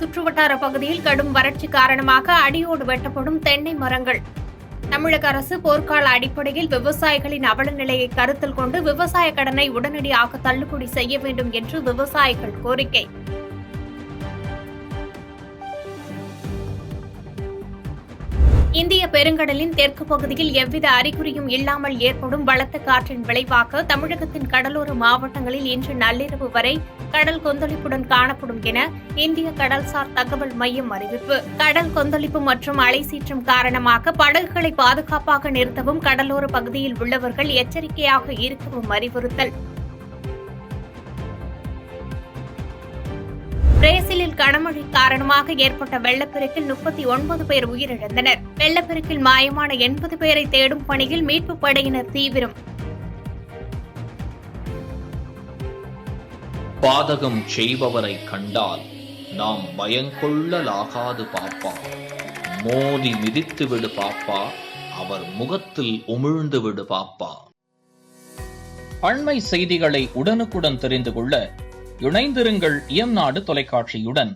சுற்றுவட்டார பகுதியில் கடும் வறட்சி காரணமாக அடியோடு வெட்டப்படும் தென்னை மரங்கள். தமிழக அரசு போர்க்கால அடிப்படையில் விவசாயிகளின் அவல நிலையை கருத்தில் கொண்டு விவசாய கடனை உடனடியாக தள்ளுபடி செய்ய வேண்டும் என்று விவசாயிகள் கோரிக்கை. இந்திய பெருங்கடலின் தெற்கு பகுதியில் எவ்வித அறிகுறியும் இல்லாமல் ஏற்படும் பலத்த காற்றின் விளைவாக தமிழகத்தின் கடலோர மாவட்டங்களில் இன்று நள்ளிரவு வரை கடல் கொந்தளிப்புடன் காணப்படும் என இந்திய கடல்சார் தகவல் மையம் அறிவிப்பு. கடல் கொந்தளிப்பு மற்றும் அலை சீற்றம் காரணமாக படகுகளை பாதுகாப்பாக நிறுத்தவும் கடலோர பகுதியில் உள்ளவர்கள் எச்சரிக்கையாக இருக்கவும் அறிவுறுத்தல். பிரேசிலில் கனமழை காரணமாக ஏற்பட்ட வெள்ளப்பெருக்கில் 39 பேர் உயிரிழந்தனர். வெள்ளப்பெருக்கில் மாயமான 80 பேரை தேடும் பணியில் மீட்புப் படையினர் தீவிரம். பாதகம் செய்பவரை கண்டால் நாம் பயங்கொள்ளலாகாது பாப்பா, மோதி மிதித்து விடு பாப்பா, அவர் முகத்தில் உமிழ்ந்து விடு பாப்பா. அண்மை செய்திகளை உடனுக்குடன் தெரிந்து கொள்ள இணைந்திருங்கள் இயம்நாடு தொலைக்காட்சியுடன்.